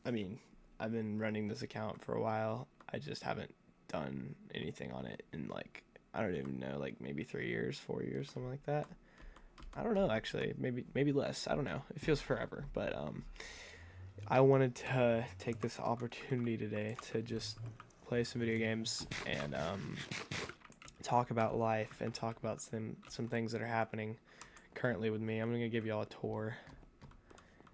I mean, I've been running this account for a while. I just haven't done anything on it in like I don't even know, like maybe 3 years, 4 years, something like that. I don't know actually. Maybe less. I don't know. It feels forever, but I wanted to take this opportunity today to just play some video games and talk about life and talk about some things that are happening currently with me. I'm gonna give y'all a tour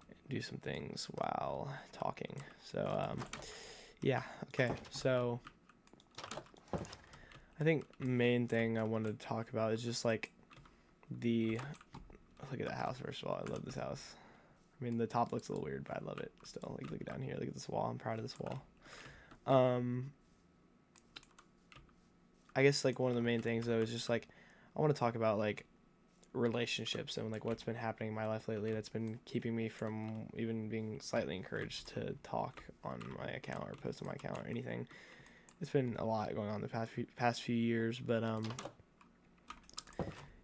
and do some things while talking. So yeah, okay. So I think main thing I wanted to talk about is just like the look at the house. First of all, I love this house. I mean, the top looks a little weird, but I love it still. Like, look down here. Look at this wall. I'm proud of this wall. Um, I guess like one of the main things though is just like I want to talk about like relationships and like what's been happening in my life lately that's been keeping me from even being slightly encouraged to talk on my account or post on my account or anything. It's been a lot going on the past few years, but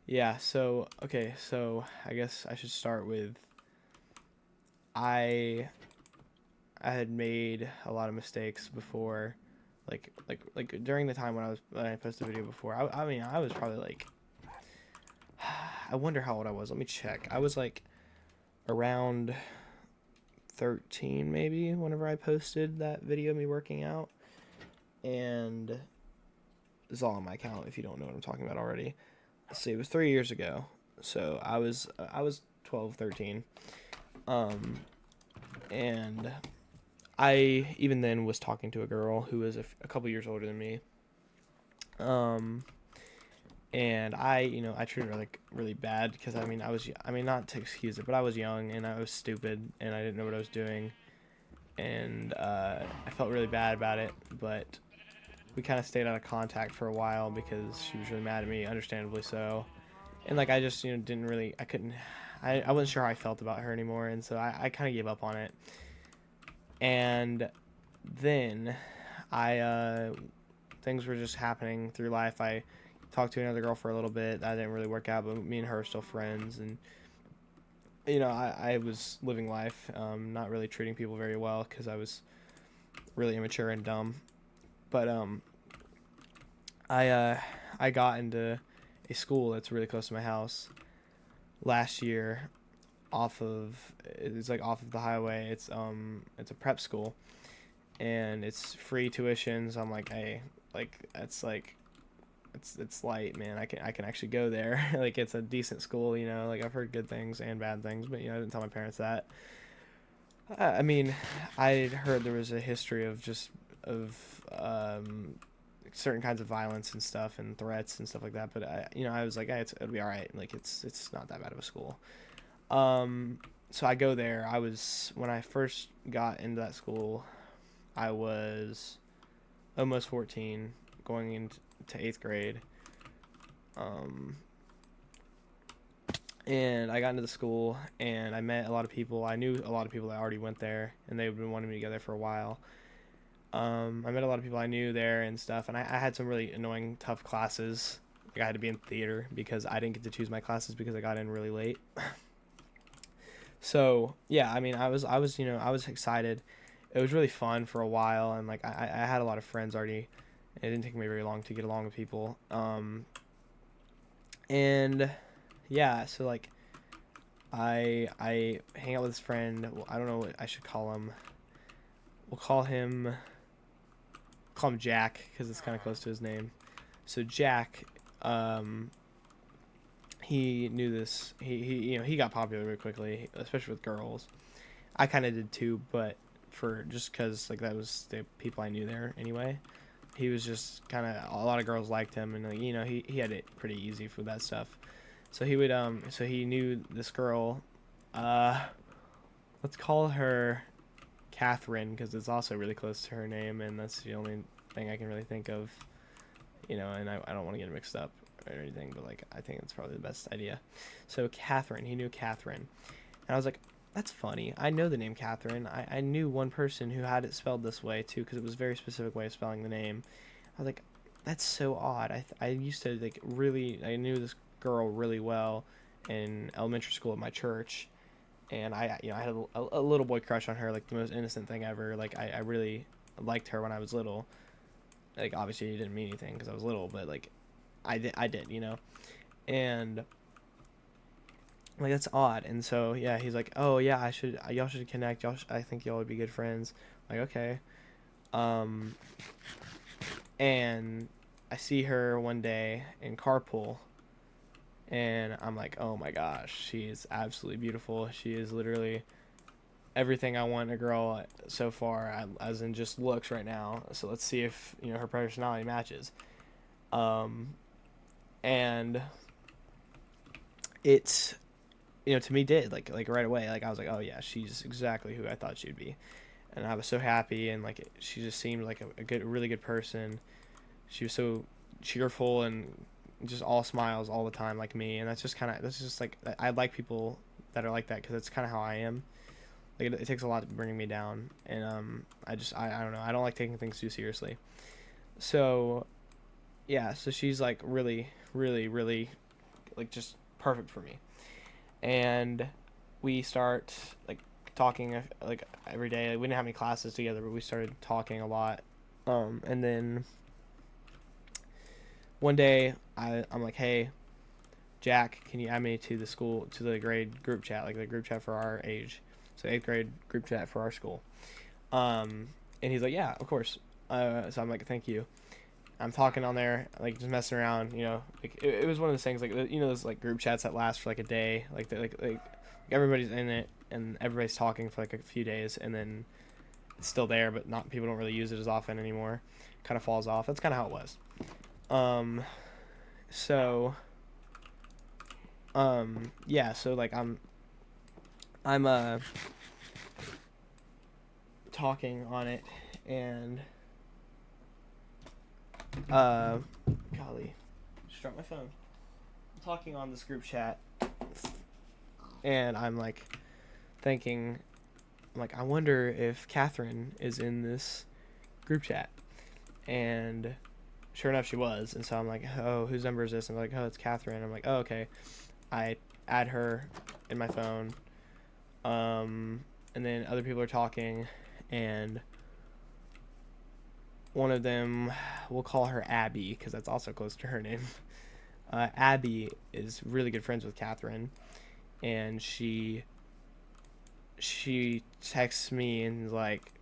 yeah. So okay, so I guess I should start with I I had made a lot of mistakes before, like during the time when I posted a video before. I mean I was probably like I wonder how old I was. Let me check. I was like around 13 maybe whenever I posted that video of me working out, and it's all on my account if you don't know what I'm talking about already. Let's see, it was 3 years ago, so I was 12, 13, um, and I even then was talking to a girl who was a couple years older than me. Um, and I treated her like really bad because I mean, not to excuse it, but I was young and I was stupid and I didn't know what I was doing, and I felt really bad about it. But we kind of stayed out of contact for a while because she was really mad at me, understandably so. And like I just didn't really I couldn't I wasn't sure how I felt about her anymore, and so I kind of gave up on it. And then I things were just happening through life. I talked to another girl for a little bit. That didn't really work out, but me and her are still friends. And I was living life, not really treating people very well because I was really immature and dumb. But I I got into a school that's really close to my house last year. It's like off of the highway. It's a prep school and it's free tuition. So I'm like, hey, like that's like it's light, man. I can actually go there. Like it's a decent school, Like I've heard good things and bad things, but I didn't tell my parents that. I mean, I'd heard there was a history of just of certain kinds of violence and stuff and threats and stuff like that. But I was like, hey, it'll be all right. Like it's not that bad of a school. Um, so I go there. I was when I first got into that school, I was almost 14, going into eighth grade. Um, and I got into the school and I met a lot of people. I knew a lot of people that already went there and they've been wanting me to go there for a while. I met a lot of people I knew there and stuff, and I had some really annoying, tough classes. Like I had to be in theater because I didn't get to choose my classes because I got in really late. So yeah, I mean, I was excited. It was really fun for a while, and like I had a lot of friends already. It didn't take me very long to get along with people. And yeah, so like I hang out with this friend. Well, I don't know what I should call him. We'll call him Jack because it's kind of close to his name. So Jack, um, he knew this. He got popular really quickly, especially with girls. I kind of did too, but for just because like that was the people I knew there anyway. He was just kind of a lot of girls liked him, and like, he had it pretty easy for that stuff. So he knew this girl. Uh, let's call her Catherine because it's also really close to her name, and that's the only thing I can really think of. And I don't want to get it mixed up or anything, but like I think it's probably the best idea. So Catherine, he knew Catherine, and I was like, that's funny. I know the name Catherine. I knew one person who had it spelled this way too because it was a very specific way of spelling the name. I was like, that's so odd. I used to like really I knew this girl really well in elementary school at my church, and I had a little boy crush on her, like the most innocent thing ever. Like I really liked her when I was little. Like obviously it didn't mean anything because I was little, but like I did, and like that's odd. And so yeah, he's like, oh yeah, y'all should connect. I think y'all would be good friends. Like okay, um, and I see her one day in carpool, and I'm like, oh my gosh, she is absolutely beautiful. She is literally everything I want in a girl so far, as in just looks right now. So let's see if her personality matches. Um, and it's to me did like right away. Like I was like, oh yeah, she's exactly who I thought she'd be, and I was so happy. And like she just seemed like a really good person. She was so cheerful and just all smiles all the time like me, and that's just like I like people that are like that because that's kind of how I am. Like it takes a lot to bring me down, and I don't know, I don't like taking things too seriously. So yeah, so she's like really really really like just perfect for me, and we start like talking like every day. Like, we didn't have any classes together, but we started talking a lot. And then one day I'm like, hey Jack, can you add me to the grade group chat, like the group chat for our age, so 8th grade group chat for our school. And he's like, yeah, of course. So I'm like, thank you. I'm talking on there, like just messing around, like it was one of those things, like those like group chats that last for like a day, like everybody's in it and everybody's talking for like a few days, and then it's still there, but not people don't really use it as often anymore. Kind of falls off. That's kind of how it was. So yeah, so like I'm talking on it, and golly, just dropped my phone. I'm talking on this group chat, and I'm like thinking, I'm like, I wonder if Catherine is in this group chat, and sure enough she was. And so I'm like, oh, whose number is this? And I'm like, oh, it's Catherine. I'm like, oh, okay. I add her in my phone, and then other people are talking, and one of them, we'll call her Abby because that's also close to her name. Abby is really good friends with Catherine, and she texts me and like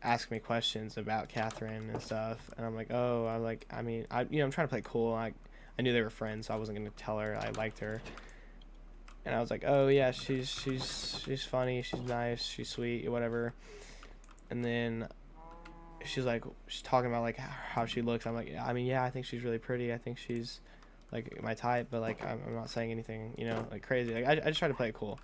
asks me questions about Catherine and stuff, and I'm like, oh, I mean, I'm trying to play cool. I knew they were friends, so I wasn't gonna tell her I liked her. And I was like, oh yeah, she's funny, she's nice, she's sweet, whatever. And then she's talking about like how she looks. I'm like, I mean, yeah, I think she's really pretty. I think she's like my type, but like I'm not saying anything, like crazy. Like I just try to play it cool.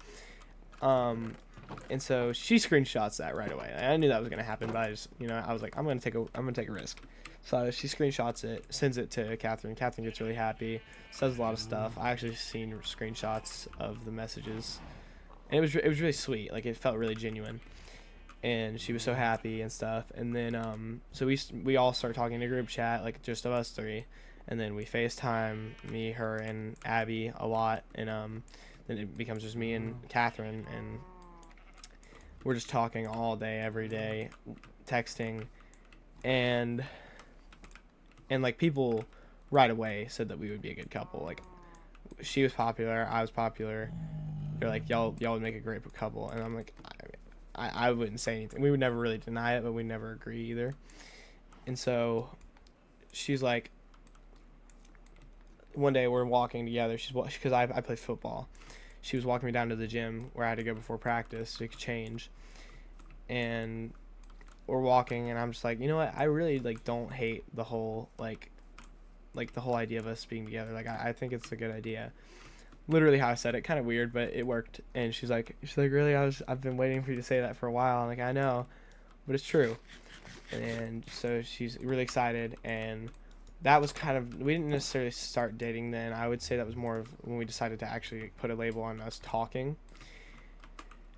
And so she screenshots that right away. I knew that was gonna happen, but I just, I was like, I'm gonna take a risk. So she screenshots it, sends it to Catherine. Catherine gets really happy, says a lot of stuff. I actually seen screenshots of the messages, and it was really sweet. Like it felt really genuine, and she was so happy and stuff. And then so we all start talking in a group chat, like just of us three, and then we FaceTime me, her, and Abby a lot, and then it becomes just me and Catherine, and we're just talking all day, every day, texting, and like people right away said that we would be a good couple. Like she was popular, I was popular. They're like, y'all would make a great couple, and I'm like, I wouldn't say anything. We would never really deny it, but we never agree either. And so she's like, one day we're walking together. Because I play football. She was walking me down to the gym where I had to go before practice so we could change. And we're walking, and I'm just like, you know what? I really like don't hate the whole like the whole idea of us being together. Like I think it's a good idea. Literally how I said it, kind of weird, but it worked. And she's like, really? I've been waiting for you to say that for a while. I'm like, I know, but it's true. And so she's really excited, and that was kind of, we didn't necessarily start dating then. I would say that was more of when we decided to actually put a label on us talking.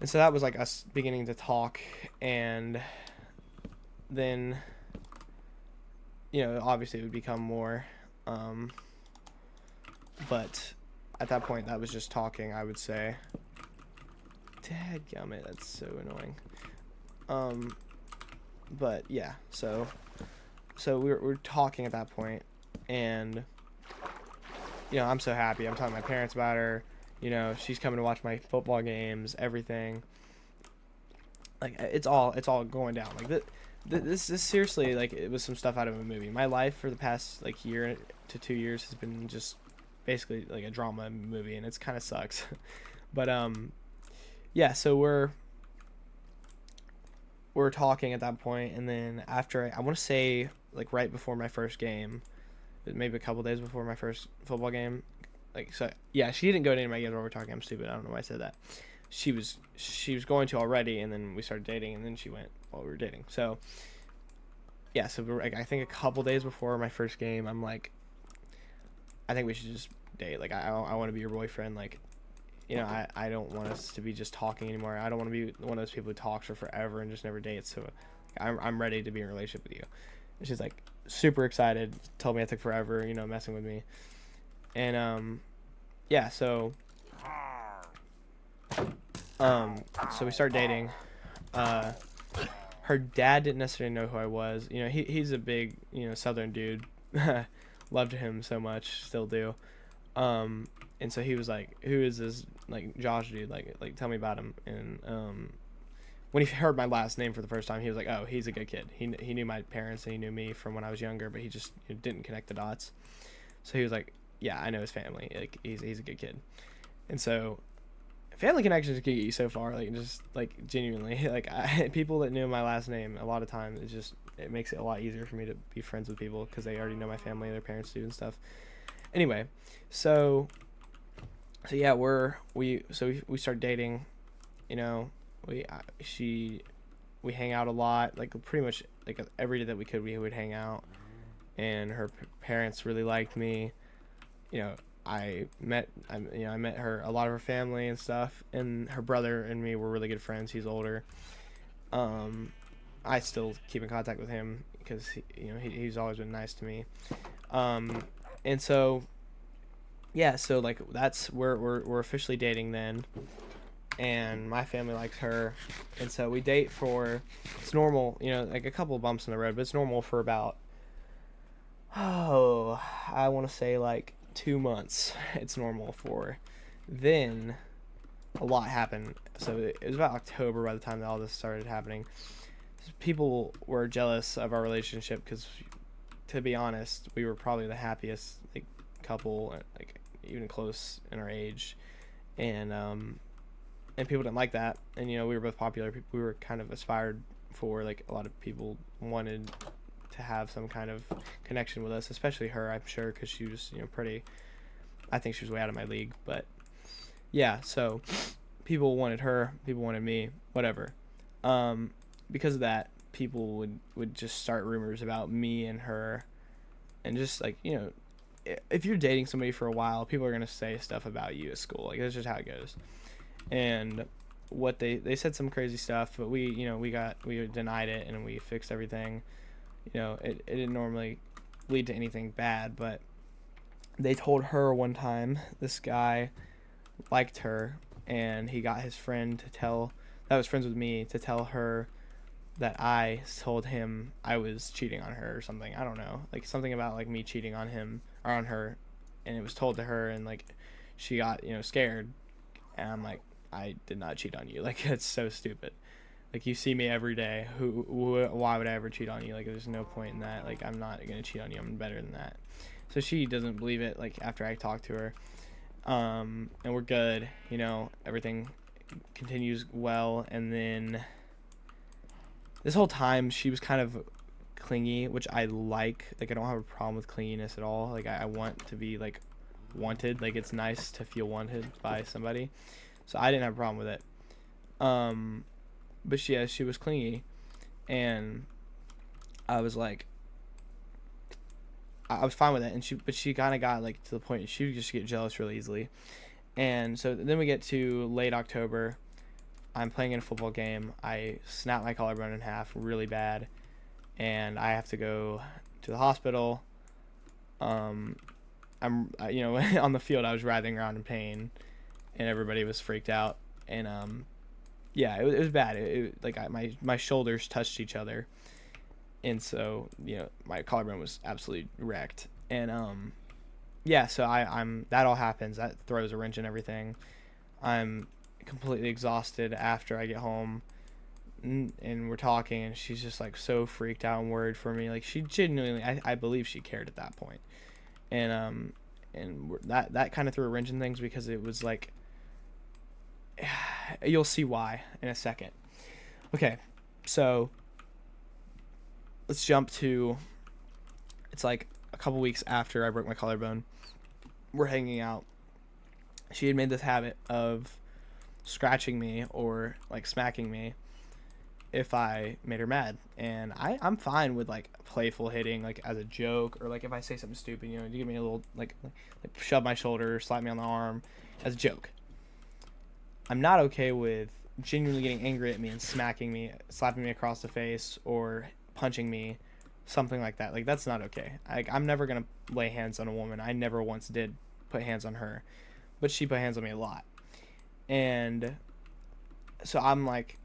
And so that was like us beginning to talk, and then obviously it would become more, but at that point that was just talking, I would say. Dadgummit, that's so annoying. But yeah, so we're talking at that point, and I'm so happy. I'm telling my parents about her. She's coming to watch my football games, everything. Like it's all going down. Like this seriously, like, it was some stuff out of a movie. My life for the past like year to 2 years has been just basically like a drama movie, and it's kind of sucks. But yeah, so we're talking at that point, and then after, I want to say, like, right before my first game, maybe a couple days before my first football game, like, so yeah, she didn't go to any of my games while we're talking. I'm stupid. I don't know why I said that. She was going to already, and then we started dating, and then she went while we were dating. So yeah, so we're, like, I think a couple days before my first game, I'm like, I think we should just date. Like, I want to be your boyfriend. Like, I don't want us to be just talking anymore. I don't want to be one of those people who talks for forever and just never dates. So I'm ready to be in a relationship with you. And she's like super excited. Told me I took forever, messing with me. And yeah, so we started dating. Her dad didn't necessarily know who I was. He's a big, Southern dude. Loved him so much, still do. And so he was like, "Who is this, like, Josh dude? Like tell me about him." And when he heard my last name for the first time, he was like, "Oh, he's a good kid." He knew my parents and he knew me from when I was younger, but he just didn't connect the dots. So he was like, "Yeah, I know his family. Like, he's a good kid." And so family connections can get you so far, like, just, like, genuinely, like, people that knew my last name, a lot of times it makes it a lot easier for me to be friends with people because they already know my family, their parents do, and stuff. Anyway, so yeah, we started dating. We hang out a lot, like, pretty much like every day that we could, we would hang out. And her parents really liked me. I met her, a lot of her family and stuff, and her brother and me were really good friends. He's older. I still keep in contact with him because he's always been nice to me. And so yeah, so, like, that's where we're officially dating then, and my family likes her, and so we date for, it's normal, like, a couple of bumps in the road, but it's normal for about, I want to say, like, 2 months. It's normal for. Then a lot happened. So it was about October by the time that all this started happening. People were jealous of our relationship because, to be honest, we were probably the happiest, like, couple, like, even close in our age, and people didn't like that. And we were both popular. We were kind of aspired for, like, a lot of people wanted to have some kind of connection with us, especially her, I'm sure, because she was pretty. I think she was way out of my league, but yeah. So people wanted her, people wanted me, whatever. Because of that, people would just start rumors about me and her, and just, like, if you're dating somebody for a while, people are gonna say stuff about you at school. Like, that's just how it goes. And what they said some crazy stuff, but we denied it, and we fixed everything. It didn't normally lead to anything bad, but they told her one time this guy liked her, and he got his friend that was friends with me to tell her that I told him I was cheating on her or something. I don't know, like, something about, like, me cheating on him or on her, and it was told to her, and, like, she got scared, and I'm like, I did not cheat on you. Like, that's so stupid. Like, you see me every day. Why would I ever cheat on you? Like, there's no point in that. Like, I'm not gonna cheat on you. I'm better than that. So she doesn't believe it. Like, after I talk to her, and we're good. Everything continues well. And then this whole time she was kind of clingy, which I like. Like, I don't have a problem with clinginess at all. Like, I want to be, like, wanted. Like, it's nice to feel wanted by somebody. So I didn't have a problem with it. But she was clingy, and I was like, I was fine with it, but she kind of got, like, to the point she would just get jealous really easily. And so then we get to late October. I'm playing in a football game. I snap my collarbone in half really bad, and I have to go to the hospital. I'm on the field I was writhing around in pain, and everybody was freaked out. And yeah, it was bad. Like my shoulders touched each other, and so my collarbone was absolutely wrecked. And yeah, so I'm that all happens. That throws a wrench in everything. I'm completely exhausted after I get home, and we're talking, and she's just like so freaked out and worried for me. Like she genuinely, I believe she cared at that point. And that kind of threw a wrench in things because it was like, you'll see why in a second. Okay, so let's jump to, it's like a couple weeks after I broke my collarbone. We're hanging out. She had made this habit of scratching me or like smacking me if I made her mad. And I'm fine with like playful hitting, like as a joke, or like if I say something stupid, you give me a little like shove my shoulder, slap me on the arm as a joke. I'm not okay with genuinely getting angry at me and smacking me, slapping me across the face, or punching me, something like that. Like that's not okay. I'm never gonna lay hands on a woman. I never once did put hands on her, but she put hands on me a lot. And so I'm like,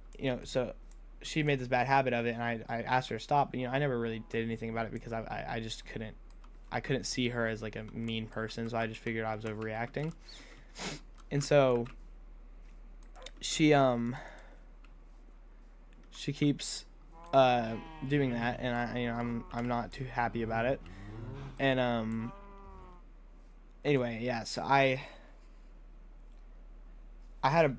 so she made this bad habit of it, and I asked her to stop, but I never really did anything about it because I just couldn't see her as like a mean person, so I just figured I was overreacting. And so she keeps doing that, and I'm not too happy about it. And anyway, yeah, so I had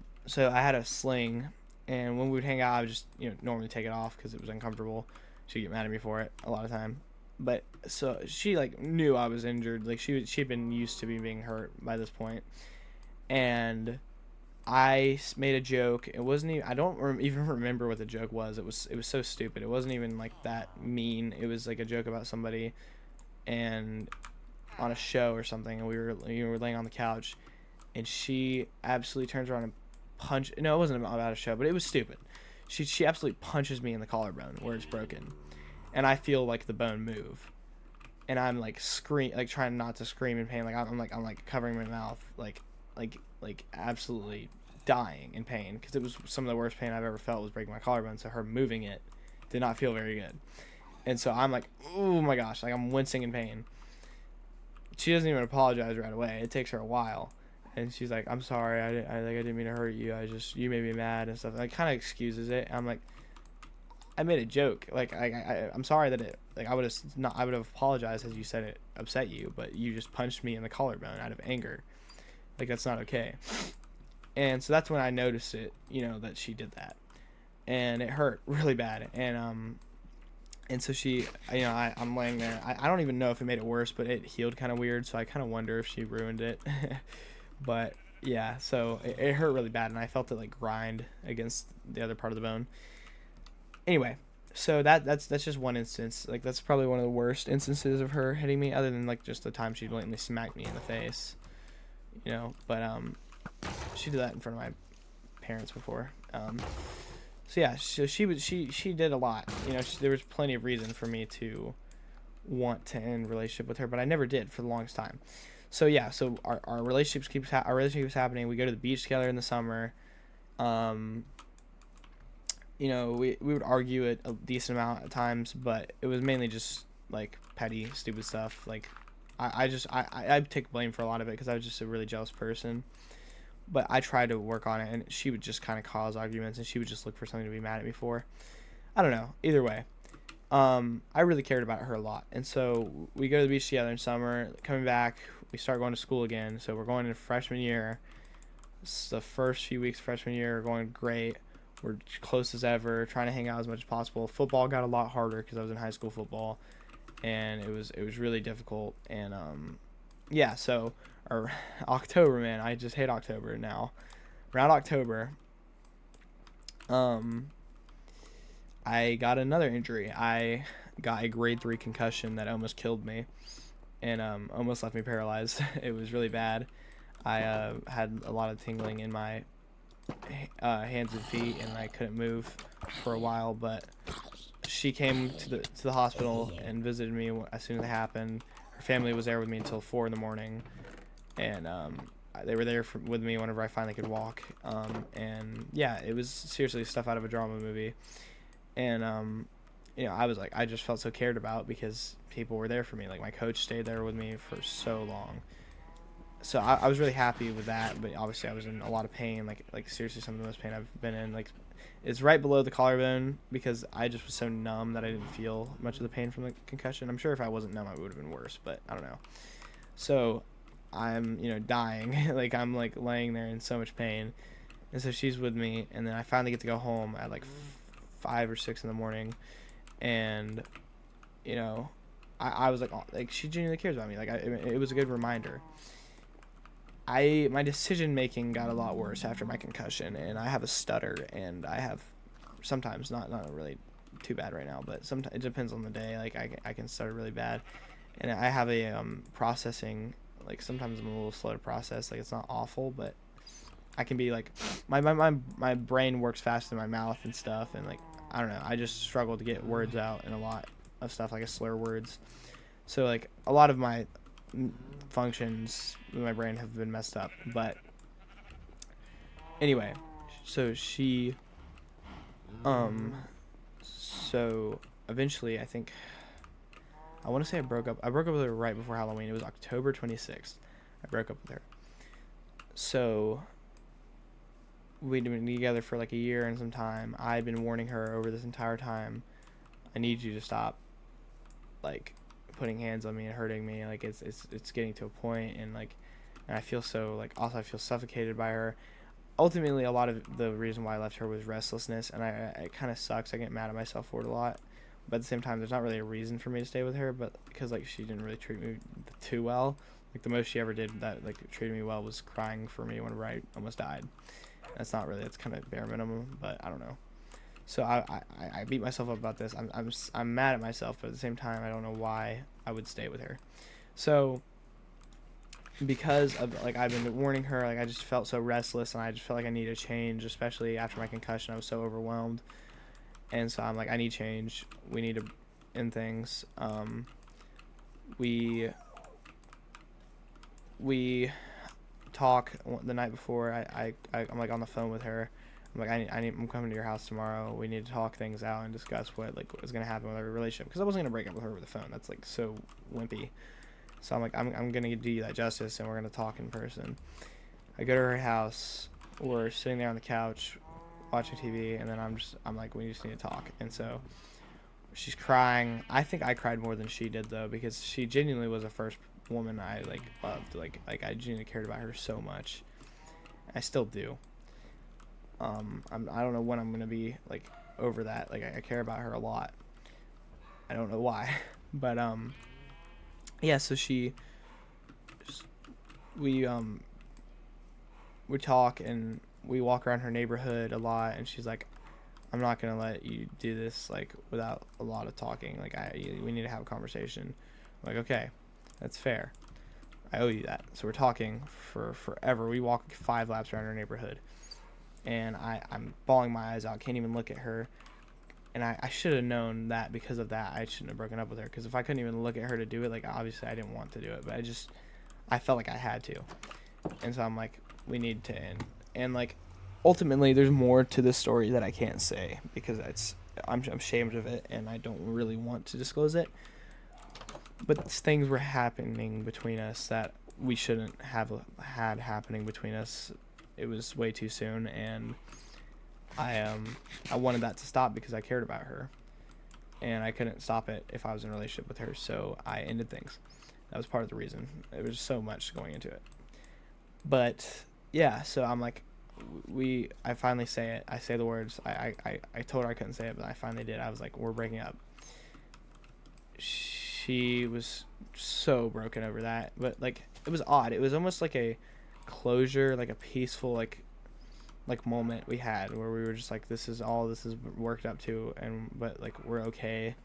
a sling, and when we would hang out, I would just normally take it off because it was uncomfortable. She'd get mad at me for it a lot of time. But so she like knew I was injured. Like she'd been used to me being hurt by this point. And I made a joke. It wasn't even, I don't even remember what the joke was. It was so stupid. It wasn't even like that mean. It was like a joke about somebody and on a show or something, and we were laying on the couch, and she absolutely turns around and no, it wasn't about a show, but it was stupid. She absolutely punches me in the collarbone where it's broken, and I feel like the bone move, and I'm like trying not to scream in pain. Like I'm like covering my mouth, like absolutely dying in pain, because it was some of the worst pain I've ever felt was breaking my collarbone. So her moving it did not feel very good, and so I'm like, oh my gosh, like I'm wincing in pain. She doesn't even apologize right away. It takes her a while. And she's like, I'm sorry, I didn't mean to hurt you. You made me mad and stuff. Like, kind of excuses it. I'm like, I made a joke. Like, I'm sorry that I would have apologized as you said it upset you, but you just punched me in the collarbone out of anger. Like, that's not okay. And so that's when I noticed it, that she did that, and it hurt really bad. And so she, I'm laying there. I don't even know if it made it worse, but it healed kind of weird. So I kind of wonder if she ruined it. But yeah, so it hurt really bad, and I felt it like grind against the other part of the bone. Anyway, so that's just one instance. Like that's probably one of the worst instances of her hitting me, other than like just the time she blatantly smacked me in the face. But she did that in front of my parents before. So yeah, so she did a lot. There was plenty of reason for me to want to end relationship with her, but I never did for the longest time. So yeah, so our relationship keeps happening. We go to the beach together in the summer. We would argue it a decent amount at times, but it was mainly just like petty, stupid stuff. Like I take blame for a lot of it because I was just a really jealous person. But I tried to work on it, and she would just kind of cause arguments, and she would just look for something to be mad at me for. I don't know. Either way, I really cared about her a lot, and so we go to the beach together in summer. Coming back, we start going to school again. So we're going into freshman year. The first few weeks of freshman year are going great. We're close as ever, trying to hang out as much as possible. Football got a lot harder because I was in high school football, and it was really difficult. And yeah, so October, man, I just hate October now. Around October, I got another injury. I got a grade 3 concussion that almost killed me, and almost left me paralyzed. It was really bad. I had a lot of tingling in my hands and feet, and I couldn't move for a while. But she came to the hospital and visited me as soon as it happened. Her family was there with me until 4 in the morning, and they were there with me whenever I finally could walk. And yeah, it was seriously stuff out of a drama movie. And I was like, I just felt so cared about because people were there for me. Like my coach stayed there with me for so long. So I was really happy with that, but obviously I was in a lot of pain. Like seriously, some of the most pain I've been in. Like it's right below the collarbone because I just was so numb that I didn't feel much of the pain from the concussion. I'm sure if I wasn't numb, it would have been worse, but I don't know. So I'm dying. Like I'm like laying there in so much pain, and so she's with me, and then I finally get to go home at like 5 or 6 in the morning, and I was like she genuinely cares about me. Like it was a good reminder. My decision making got a lot worse after my concussion, and I have a stutter, and I have sometimes not really too bad right now, but sometimes it depends on the day. Like I can stutter really bad, and I have a processing. Like sometimes I'm a little slow to process. Like it's not awful, but I can be like my brain works fast in my mouth and stuff, and like I don't know. I just struggle to get words out and a lot of stuff like slur words. So like a lot of my functions in my brain have been messed up. But anyway, so she so eventually I want to say I broke up with her right before Halloween. It was October 26th. I broke up with her. So we'd been together for like a year and some time. I'd been warning her over this entire time, I need you to stop like putting hands on me and hurting me. Like it's getting to a point, and like and I feel so like also I feel suffocated by her. Ultimately, a lot of the reason why I left her was restlessness, and it kind of sucks. I get mad at myself for it a lot, but at the same time, there's not really a reason for me to stay with her. But because like she didn't really treat me too well. Like the most she ever did that like treated me well was crying for me whenever I almost died. That's kind of bare minimum, but I don't know. So I beat myself up about this. I'm mad at myself, but at the same time, I don't know why I would stay with her. So because of like I've been warning her, like I just felt so restless, and I just felt like I needed a change, especially after my concussion. I was so overwhelmed, and so I'm like, I need change. We need to end things. We talk the night before. I'm like on the phone with her. I'm like, I'm coming to your house tomorrow. We need to talk things out and discuss what is gonna happen with our relationship, because I wasn't gonna break up with her over the phone. That's like so wimpy. So I'm like, I'm gonna do you that justice, and we're gonna talk in person. I go to her house. We're sitting there on the couch watching TV, and then I'm like, we just need to talk. And so she's crying. I think I cried more than she did though, because she genuinely was the first woman I like loved. Like I genuinely cared about her so much. I still do. I don't know when I'm gonna be like over that. Like I care about her a lot. I don't know why, but yeah. So we talk, and we walk around her neighborhood a lot, and she's like, I'm not gonna let you do this like without a lot of talking. Like we need to have a conversation. I'm like, okay, that's fair. I owe you that. So we're talking for forever. We walk 5 laps around her neighborhood, and I'm bawling my eyes out. Can't even look at her. And I should have known that because of that I shouldn't have broken up with her, because if I couldn't even look at her to do it, like obviously I didn't want to do it, but I felt like I had to. And so I'm like, we need to end. And like ultimately there's more to this story that I can't say because I'm ashamed of it, and I don't really want to disclose it. But things were happening between us that we shouldn't have had happening between us. It was way too soon, and I wanted that to stop because I cared about her, and I couldn't stop it if I was in a relationship with her. So I ended things. That was part of the reason. There was so much going into it. But yeah, so I'm like, I finally say it. I say the words. I told her I couldn't say it, but I finally did. I was like, we're breaking up. She was so broken over that, but like it was odd. It was almost like a closure, like a peaceful like moment we had where we were just like, this is worked up to, and but like we're okay,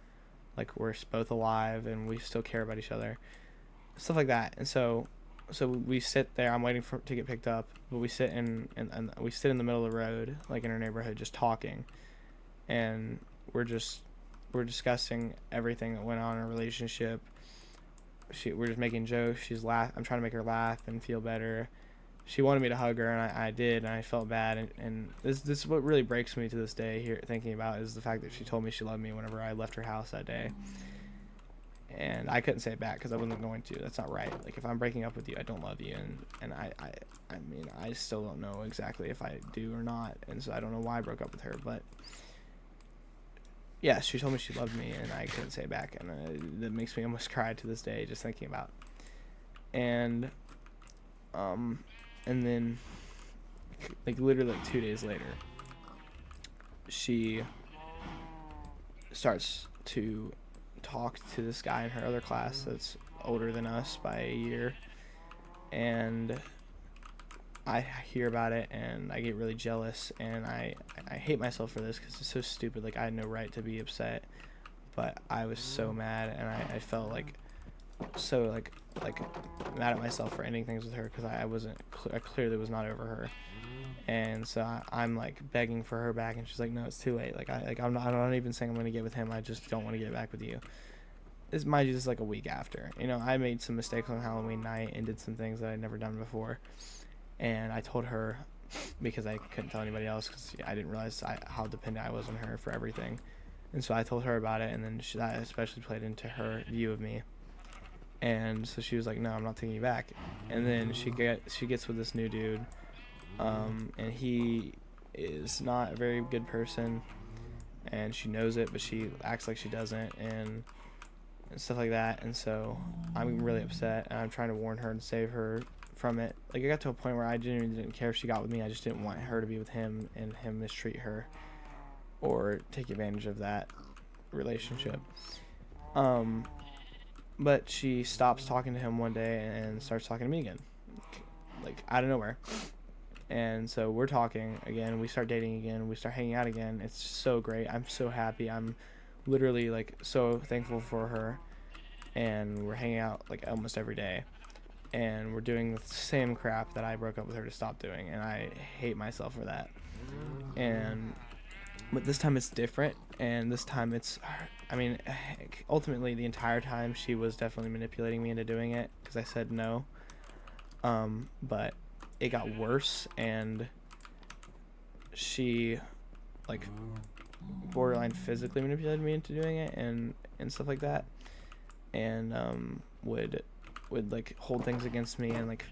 like we're both alive and we still care about each other, stuff like that. And so we sit there. I'm waiting to get picked up, but we sit in the middle of the road, like in our neighborhood, just talking, and we're discussing everything that went on in our relationship. We're just making jokes. I'm trying to make her laugh and feel better, she wanted me to hug her, and I did, and I felt bad, and this is what really breaks me to this day here thinking about is the fact that she told me she loved me whenever I left her house that day, and I couldn't say it back because I wasn't going to. That's not right. Like, if I'm breaking up with you, I don't love you, and I mean, I still don't know exactly if I do or not, and so I don't know why I broke up with her, but yeah, she told me she loved me, and I couldn't say it back, and that makes me almost cry to this day just thinking about. And and then like literally like 2 days later, she starts to talk to this guy in her other class that's older than us by a year, and I hear about it and I get really jealous, and I hate myself for this because it's so stupid. Like, I had no right to be upset, but I was so mad, and I felt like so like mad at myself for ending things with her because I wasn't I clearly was not over her, and so I'm like begging for her back, and she's like, no, it's too late. Like, I'm not even saying I'm gonna get with him. I just don't want to get back with you. This, mind you, this is like a week after. You know, I made some mistakes on Halloween night and did some things that I'd never done before. And I told her, because I couldn't tell anybody else because I didn't realize how dependent I was on her for everything. And so I told her about it, and then that especially played into her view of me. And so she was like, no, I'm not taking you back. And then she gets with this new dude, and he is not a very good person, and she knows it, but she acts like she doesn't, and stuff like that. And so I'm really upset, and I'm trying to warn her and save her from it. Like, I got to a point where I genuinely didn't care if she got with me. I just didn't want her to be with him and him mistreat her or take advantage of that relationship. But she stops talking to him one day and starts talking to me again, like out of nowhere. And so we're talking again, we start dating again, we start hanging out again. It's so great. I'm so happy. I'm literally like so thankful for her, and we're hanging out like almost every day, and we're doing the same crap that I broke up with her to stop doing, and I hate myself for that. And but this time it's different, and this time it's, I mean, ultimately the entire time she was definitely manipulating me into doing it because I said no. But it got worse, and she like borderline physically manipulated me into doing it, and stuff like that, and would like hold things against me, and like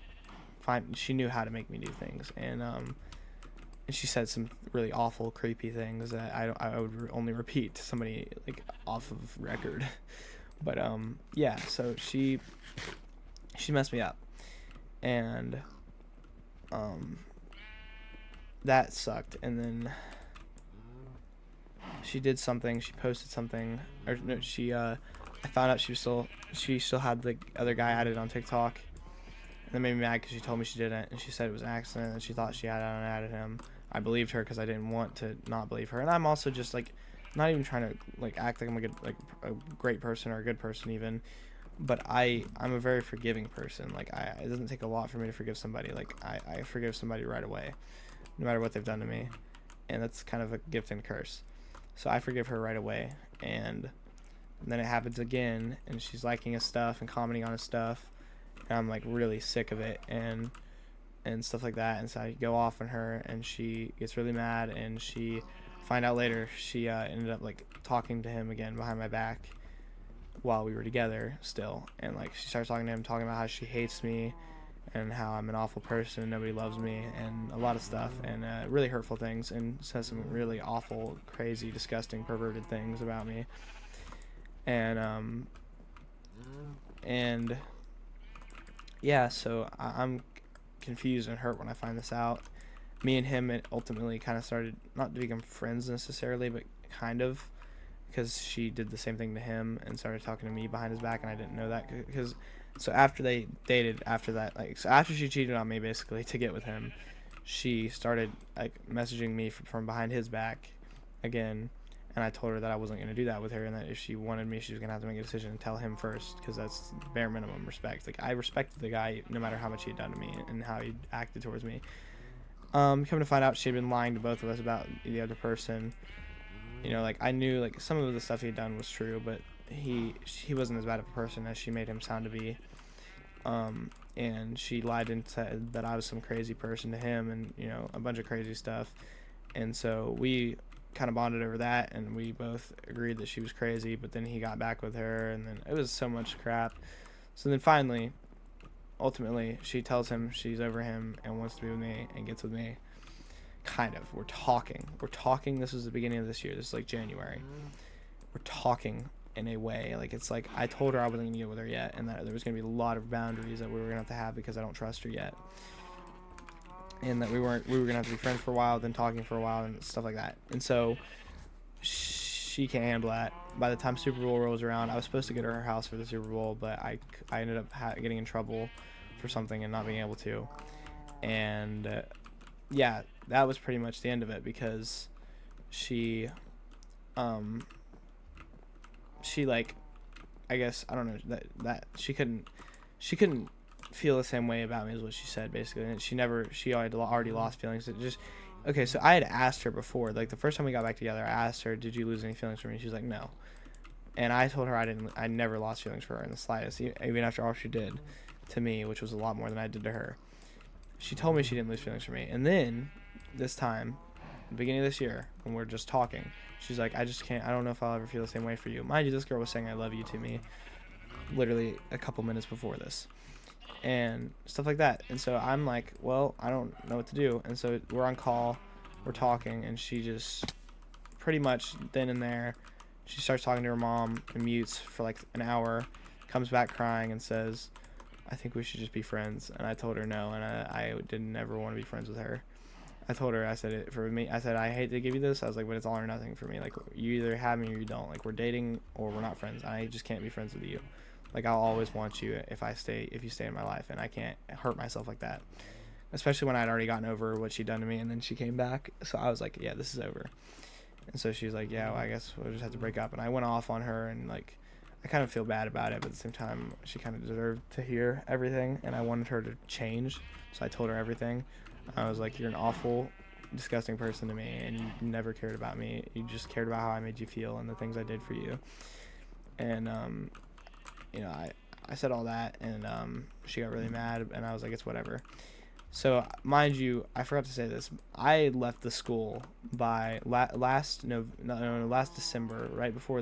she knew how to make me do things, and she said some really awful, creepy things that I would only repeat to somebody like off of record. But yeah, so she messed me up, and that sucked. And then she did something. She posted something, or no, I found out she still had the other guy added on TikTok. And that made me mad because she told me she didn't, and she said it was an accident, and she thought she had added him. I believed her because I didn't want to not believe her, and I'm also just like not even trying to like act like I'm a great person or a good person even, but I'm a very forgiving person. Like, it doesn't take a lot for me to forgive somebody. Like, I forgive somebody right away, no matter what they've done to me, and that's kind of a gift and curse. So I forgive her right away, and then it happens again, and she's liking his stuff and commenting on his stuff, and I'm like really sick of it, and stuff like that. And so I go off on her, and she gets really mad, and she find out later she ended up like talking to him again behind my back while we were together still, and like she starts talking to him, talking about how she hates me and how I'm an awful person, nobody loves me, and a lot of stuff, and really hurtful things, and says some really awful, crazy, disgusting, perverted things about me. And yeah, so I'm confused and hurt when I find this out. Me and him ultimately kind of started not to become friends necessarily, but kind of, because she did the same thing to him and started talking to me behind his back, and I didn't know that. Because so after they dated, after that, like, so after she cheated on me basically to get with him, she started like messaging me from behind his back again, and I told her that I wasn't going to do that with her, and that if she wanted me, she was going to have to make a decision and tell him first, because that's bare minimum respect. Like, I respected the guy no matter how much he had done to me and how he acted towards me. Come to find out, she had been lying to both of us about the other person. You know, like, I knew like some of the stuff he had done was true, but he wasn't as bad of a person as she made him sound to be. And she lied and said that I was some crazy person to him, and a bunch of crazy stuff. And so we kind of bonded over that, and we both agreed that she was crazy. But then he got back with her, and then it was so much crap. So then finally, ultimately, she tells him she's over him and wants to be with me and gets with me. Kind of. We're talking. This was the beginning of this year. This is like January. We're talking in a way. Like, it's like I told her I wasn't going to get with her yet, and that there was going to be a lot of boundaries that we were going to have because I don't trust her yet. And that we were going to have to be friends for a while, then talking for a while, and stuff like that. And so she can't handle that. By the time Super Bowl rolls around, I was supposed to go to her house for the Super Bowl, but I ended up getting in trouble for something and not being able to. And yeah, that was pretty much the end of it, because she like, I guess, I don't know, that she couldn't feel the same way about me, is what she said, basically. And she already lost feelings. It just, okay, so I had asked her before, like the first time we got back together, I asked her, did you lose any feelings for me? She's like, no. And I told her I never lost feelings for her in the slightest, even after all she did to me, which was a lot more than I did to her. She told me she didn't lose feelings for me. And then this time, the beginning of this year, when we're just talking, she's like, I just can't, I don't know if I'll ever feel the same way for you. Mind you, this girl was saying I love you to me literally a couple minutes before this, and stuff like that. And so I'm like, well, I don't know what to do. And so we're on call, we're talking, and she just pretty much then and there, she starts talking to her mom and mutes for like an hour, comes back crying and says, I think we should just be friends. And I told her no, and I didn't ever want to be friends with her. I told her, I said, for me, I said, I hate to give you this. I was like, but it's all or nothing for me. Like, you either have me or you don't. Like, we're dating or we're not friends. I just can't be friends with you. Like, I'll always want you if you stay in my life, and I can't hurt myself like that. Especially when I'd already gotten over what she'd done to me, and then she came back. So I was like, yeah, this is over. And so she was like, yeah, well, I guess we'll just have to break up. And I went off on her, and like, I kind of feel bad about it, but at the same time, she kind of deserved to hear everything, and I wanted her to change. So I told her everything. I was like, you're an awful, disgusting person to me, and you never cared about me. You just cared about how I made you feel and the things I did for you. And I said all that, and she got really mad, and I was like, it's whatever. So mind you, I forgot to say this. I left the school by last December, right before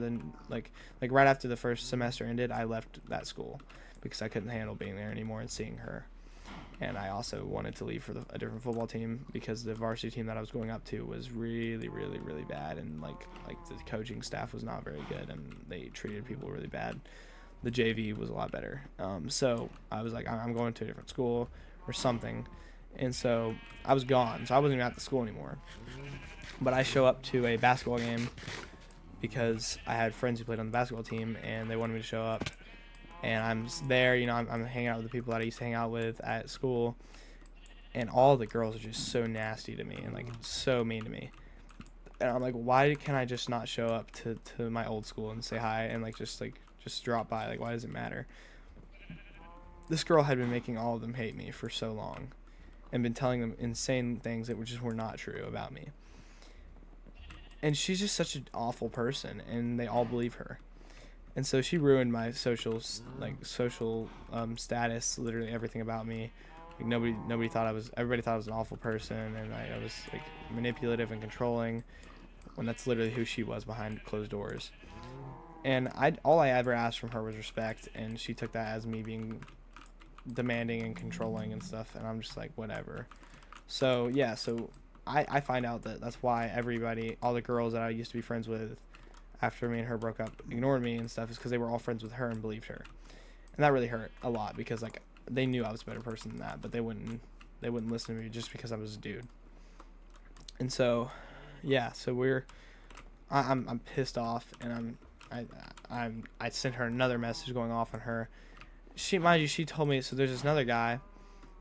like right after the first semester ended. I left that school because I couldn't handle being there anymore and seeing her. And I also wanted to leave for a different football team because the varsity team that I was going up to was really, really, really bad, and like the coaching staff was not very good, and they treated people really bad. The JV was a lot better. So I was like, I'm going to a different school or something. And so I was gone. So I wasn't even at the school anymore. But I show up to a basketball game because I had friends who played on the basketball team, and they wanted me to show up. And I'm there, I'm hanging out with the people that I used to hang out with at school. And all the girls are just so nasty to me and like so mean to me. And I'm like, why can I just not show up to my old school and say hi and just drop by? Like, why does it matter? This girl had been making all of them hate me for so long and been telling them insane things that were not true about me. And she's just such an awful person, and they all believe her. And so she ruined my social status, literally everything about me. Like, everybody thought I was an awful person, and I was like manipulative and controlling, when that's literally who she was behind closed doors. And all I ever asked from her was respect, and she took that as me being demanding and controlling and stuff, and I'm just like, whatever. So yeah, I find out that that's why all the girls that I used to be friends with after me and her broke up ignored me and stuff, is because they were all friends with her and believed her. And that really hurt a lot, because like they knew I was a better person than that, but they wouldn't listen to me just because I was a dude. And so yeah, so I'm pissed off, and I sent her another message going off on her. Mind you, she told me, so there's this another guy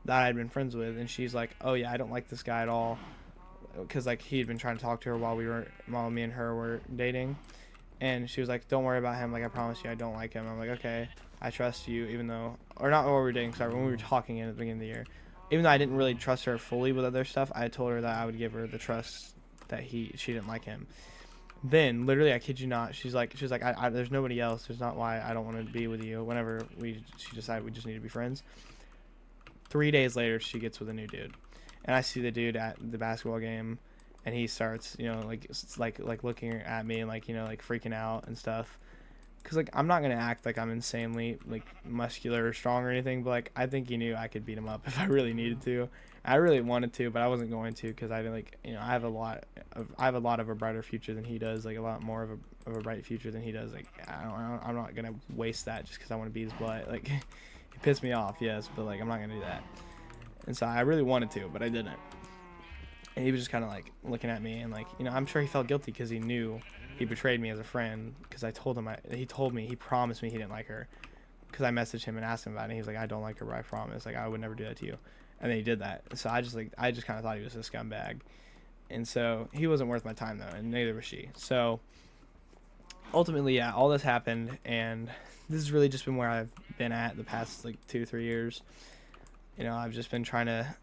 that I had been friends with, and she's like, oh yeah, I don't like this guy at all, because like he had been trying to talk to her while me and her were dating. And she was like, don't worry about him, like I promise you I don't like him. I'm like, okay, I trust you, even though, or not while we were dating, sorry, when we were talking at the beginning of the year. Even though I didn't really trust her fully with other stuff, I told her that I would give her the trust that she didn't like him. Then literally, I kid you not, she's like, there's nobody else. There's not why I don't want to be with you. Whenever she decided we just need to be friends. 3 days later, she gets with a new dude, and I see the dude at the basketball game, and he starts, like looking at me and like, like freaking out and stuff. Cause like I'm not gonna act like I'm insanely like muscular or strong or anything, but like I think he knew I could beat him up if I really needed to. I really wanted to, but I wasn't going to because I like I have a lot of a brighter future than he does, like a lot more of a bright future than he does. Like I'm not gonna waste that just because I want to beat his butt. Like it pissed me off, yes, but like I'm not gonna do that. And so I really wanted to, but I didn't. And he was just kind of like looking at me and like, I'm sure he felt guilty because he knew he betrayed me as a friend because I told him, he promised me he didn't like her because I messaged him and asked him about it. And he was like, I don't like her, but I promise, like I would never do that to you. And then he did that. So I just kind of thought he was a scumbag. And so he wasn't worth my time though, and neither was she. So ultimately, yeah, all this happened, and this has really just been where I've been at the past like 2 to 3 years. I've just been trying to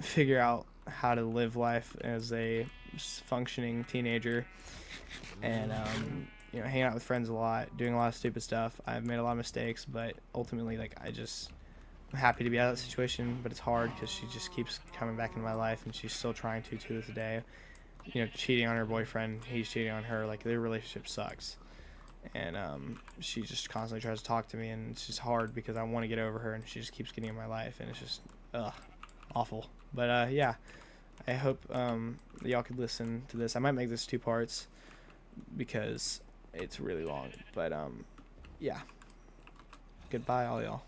figure out how to live life as a functioning teenager, and hanging out with friends a lot, doing a lot of stupid stuff. I've made a lot of mistakes, but ultimately, like I'm happy to be out of that situation, but it's hard because she just keeps coming back into my life, and she's still trying to this day. Cheating on her boyfriend, he's cheating on her. Like their relationship sucks, and she just constantly tries to talk to me, and it's just hard because I want to get over her, and she just keeps getting in my life, and it's just awful. But yeah, I hope y'all could listen to this. I might make this 2 parts because it's really long. But yeah, goodbye all y'all.